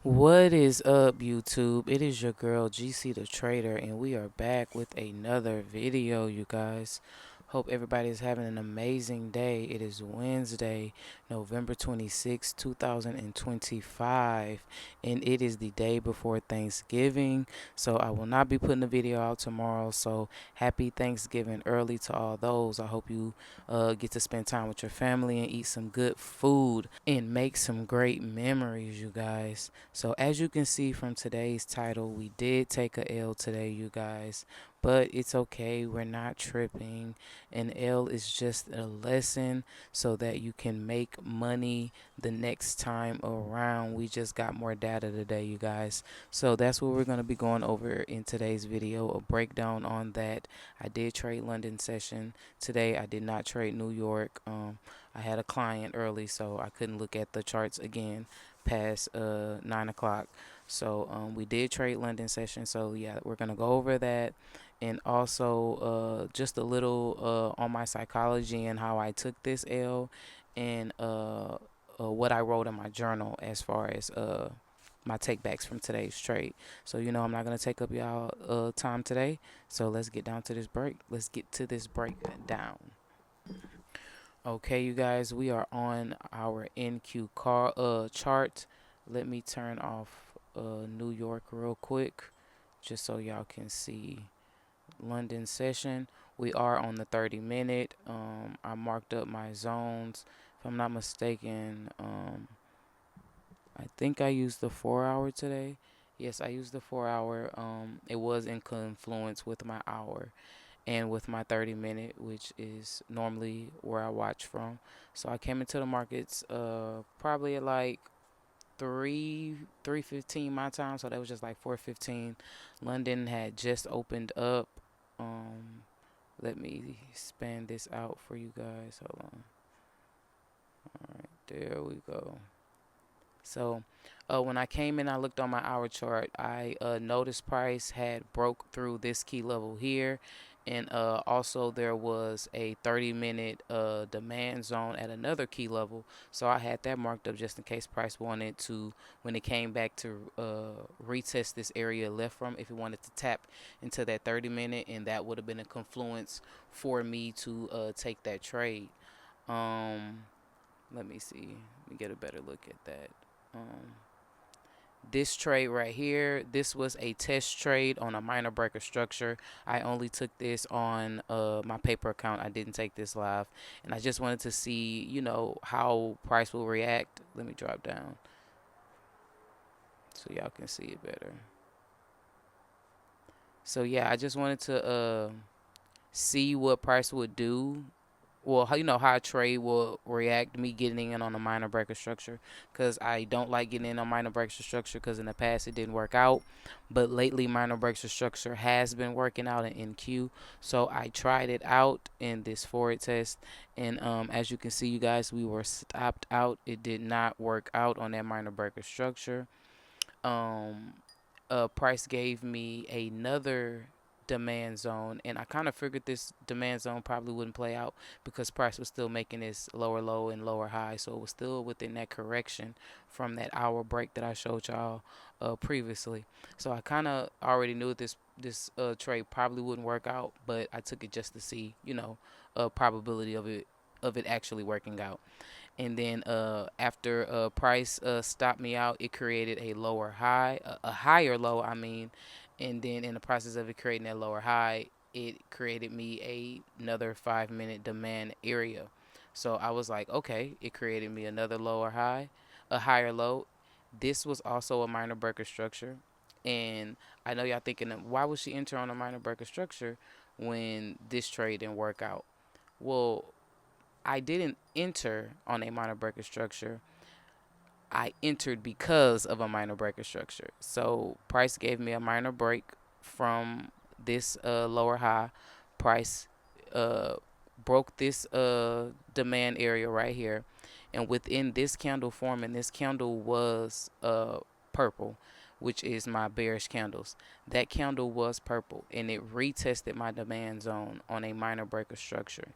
What is up, YouTube? It is your girl GC the Trader, and we are back with another video, you guys. Hope everybody is having an amazing day. It is Wednesday, November 26, 2025, and it is the day before Thanksgiving. So I will not be putting the video out tomorrow. So happy Thanksgiving early to all those. I hope you get to spend time with your family and eat some good food and make some great memories, you guys. So as you can see from today's title, we did take a L today, you guys, but it's okay. We're not tripping. An L is just a lesson so that you can make money the next time around. We just got more data today, you guys. So that's what we're going to be going over in today's video, a breakdown on that. I did trade London session today. I did not trade New York. I had a client early, so I couldn't look at the charts again past 9 o'clock. So we did trade London session. So yeah, we're gonna go over that, and also just a little on my psychology and how I took this L, and what I wrote in my journal as far as my takebacks from today's trade. So I'm not gonna take up y'all time today. So let's get down to this break. Let's get to this breakdown. Okay, you guys, we are on our NQ chart. Let me turn off New York real quick, just so y'all can see London session. We are on the 30-minute. I marked up my zones. If I'm not mistaken, I think I used the 4 hour today. Yes, I used the 4 hour. It was in confluence with my hour and with my 30-minute, which is normally where I watch from. So I came into the markets probably at like 3:15 my time, so that was just like 4:15. London had just opened up. Let me span this out for you guys. Hold on. All right, there we go. So when I came in, I looked on my hour chart. I noticed price had broke through this key level here, and also there was a 30-minute demand zone at another key level. So I had that marked up just in case price wanted to, when it came back to retest this area left from, if it wanted to tap into that 30-minute, and that would have been a confluence for me to take that trade. Um, Let me see. Let me get a better look at that. Um, this trade right here, this was a test trade on a minor breaker structure. I only took this on my paper account. I didn't take this live, and I just wanted to see, how price will react. Let me drop down so y'all can see it better. So yeah, I just wanted to see what price would do. Well, how a trade will react, me getting in on a minor breaker structure, because I don't like getting in on minor breaker structure because in the past it didn't work out, but lately minor breaker structure has been working out in NQ. So I tried it out in this forward test, and as you can see, you guys, we were stopped out. It did not work out on that minor breaker structure. um Price gave me another demand zone, and I kind of figured this demand zone probably wouldn't play out because price was still making this lower low and lower high, so it was still within that correction from that hour break that I showed y'all previously. So I kind of already knew this trade probably wouldn't work out, but I took it just to see, probability of it actually working out. And then after price stopped me out, it created a lower high, a higher low, I mean. And then in the process of it creating that lower high, it created me another 5-minute demand area. So I was like, okay, it created me another lower high, a higher low. This was also a minor breaker structure. And I know y'all thinking, why would she enter on a minor breaker structure when this trade didn't work out? Well, I didn't enter on a minor breaker structure. I entered because of a minor breaker structure. So price gave me a minor break from this lower high. Price uh, broke this demand area right here, and within this candle form, and this candle was purple, which is my bearish candles. That candle was purple, and it retested my demand zone on a minor breaker structure.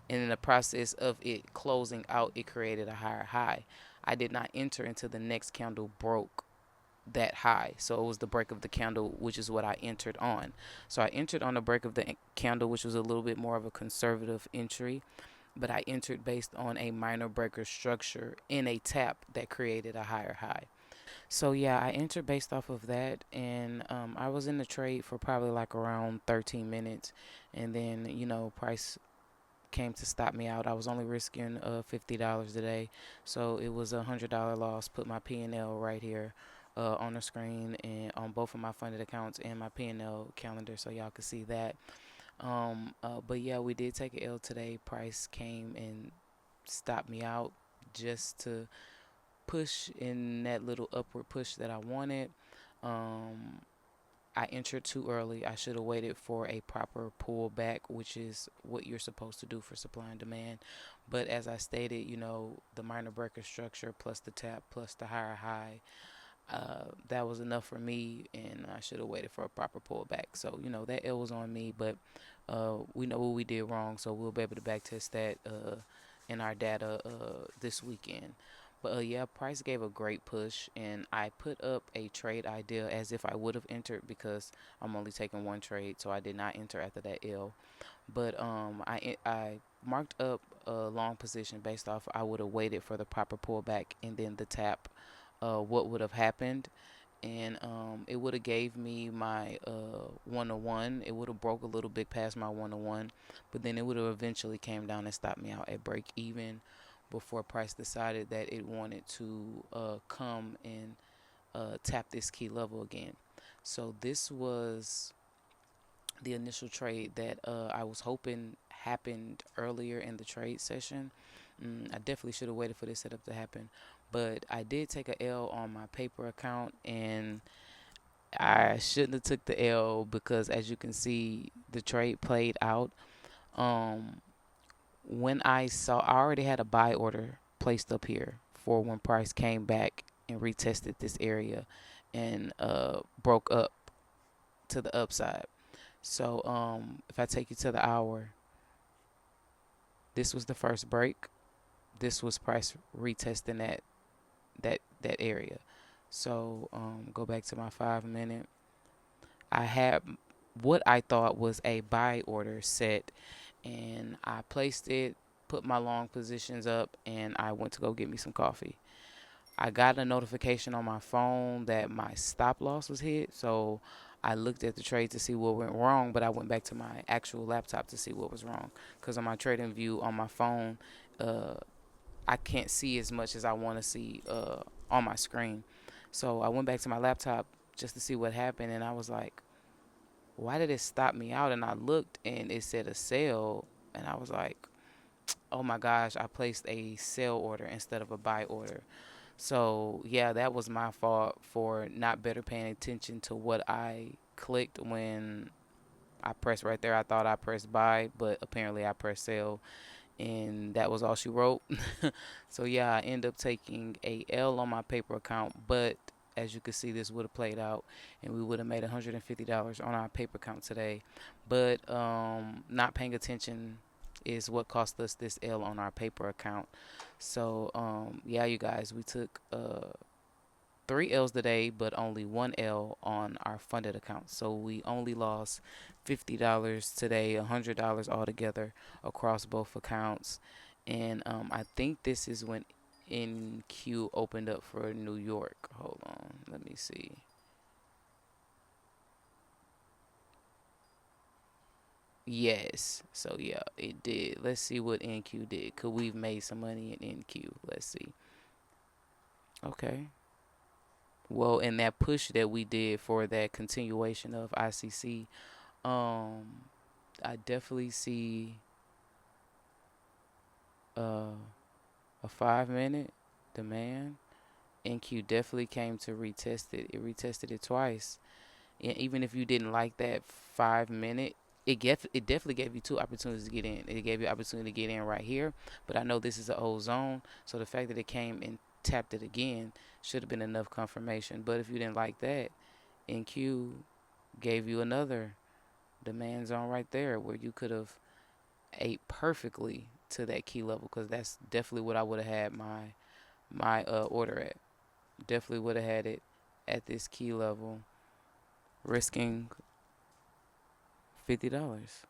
And in the process of it closing out, it created a higher high. I did not enter until the next candle broke that high. So it was the break of the candle, which is what I entered on. So I entered on the break of the candle, which was a little bit more of a conservative entry, but I entered based on a minor breaker structure in a tap that created a higher high. So yeah, I entered based off of that, and I was in the trade for probably like around 13 minutes, and then price came to stop me out. I was only risking $50 today, so it was $100 loss. Put my P&L right here on the screen and on both of my funded accounts and my P&L calendar, so y'all can see that. But yeah, we did take an L today. Price came and stopped me out just to push in that little upward push that I wanted. Um, I entered too early. I should have waited for a proper pullback, which is what you're supposed to do for supply and demand. But as I stated, the minor breaker structure plus the tap plus the higher high, that was enough for me, and I should have waited for a proper pullback. So, that L was on me, but we know what we did wrong, so we'll be able to backtest that in our data this weekend. But yeah, price gave a great push, and I put up a trade idea as if I would have entered because I'm only taking one trade, so I did not enter after that L. But I marked up a long position based off I would have waited for the proper pullback and then the tap. What would have happened? And it would have gave me my 101. It would have broke a little bit past my 101, but then it would have eventually came down and stopped me out at break even before price decided that it wanted to come and tap this key level again. So this was the initial trade that I was hoping happened earlier in the trade session. I definitely should have waited for this setup to happen, but I did take a L on my paper account, and I shouldn't have took the L because, as you can see, the trade played out. Um, when I already had a buy order placed up here for when price came back and retested this area and broke up to the upside. So if I take you to the hour, this was the first break. This was price retesting that area. So go back to my 5 minute. I had what I thought was a buy order set, and I placed it, put my long positions up, and I went to go get me some coffee. I got a notification on my phone that my stop loss was hit, so I looked at the trade to see what went wrong, but I went back to my actual laptop to see what was wrong. Because on my trading view on my phone, uh, I can't see as much as I want to see on my screen. So I went back to my laptop just to see what happened, and I was like, why did it stop me out? And I looked, and it said a sell, and I was like, oh my gosh, I placed a sell order instead of a buy order. So yeah, that was my fault for not better paying attention to what I clicked when I pressed right there. I thought I pressed buy, but apparently I pressed sell, and that was all she wrote. So yeah, I ended up taking a L on my paper account, but as you can see, this would have played out, and we would have made $150 on our paper account today. But not paying attention is what cost us this L on our paper account. So yeah, you guys, we took three L's today, but only one L on our funded account. So we only lost $50 today, $100 altogether across both accounts. And I think this is when NQ opened up for New York. Hold on, let me see. Yes, so yeah, it did. Let's see what NQ did. Could we've made some money in NQ? Let's see. Okay. Well, in that push that we did for that continuation of ICC, um, I definitely see uh, a 5 minute demand. NQ definitely came to retest it. It retested it twice. And even if you didn't like that 5 minute, it definitely gave you two opportunities to get in. It gave you opportunity to get in right here, but I know this is an old zone, so the fact that it came and tapped it again should have been enough confirmation. But if you didn't like that, NQ gave you another demand zone right there where you could have ate perfectly to that key level, because that's definitely what I would have had my order at. Definitely would have had it at this key level, risking $50.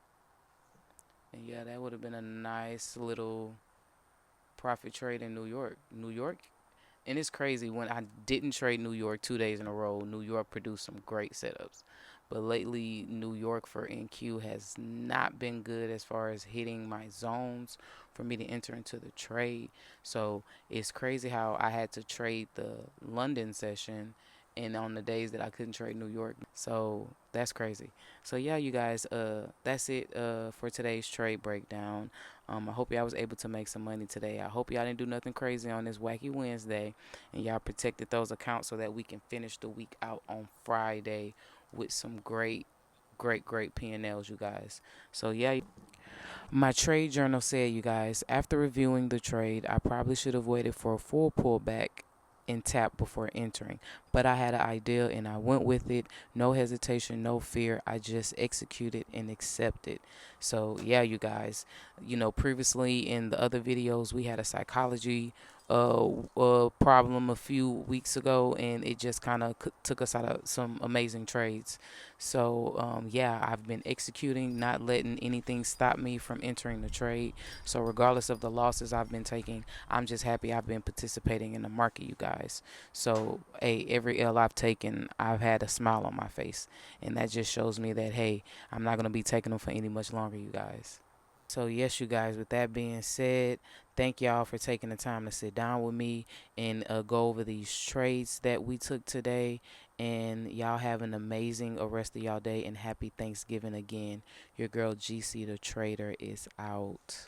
And yeah, that would have been a nice little profit trade in New York. New York, and it's crazy when I didn't trade New York 2 days in a row. New York produced some great setups, but lately New York for NQ has not been good as far as hitting my zones for me to enter into the trade. So it's crazy how I had to trade the London session, and on the days that I couldn't trade New York. So that's crazy. So yeah, you guys, that's it for today's trade breakdown. I hope y'all was able to make some money today. I hope y'all didn't do nothing crazy on this wacky Wednesday, and y'all protected those accounts so that we can finish the week out on Friday with some great P&Ls, you guys. So yeah, my trade journal said, you guys, after reviewing the trade, I probably should have waited for a full pullback and tap before entering. But I had an idea and I went with it. No hesitation, no fear. I just executed and accepted. So yeah, you guys, previously in the other videos, we had a psychology problem a few weeks ago, and it just kind of took us out of some amazing trades. So yeah, I've been executing, not letting anything stop me from entering the trade. So regardless of the losses I've been taking, I'm just happy I've been participating in the market, you guys. So hey, every L I've taken, I've had a smile on my face, and that just shows me that hey, I'm not gonna be taking them for any much longer, you guys. So yes, you guys, with that being said, thank y'all for taking the time to sit down with me and go over these trades that we took today. And y'all have an amazing rest of y'all day, and happy Thanksgiving again. Your girl GC the Trader is out.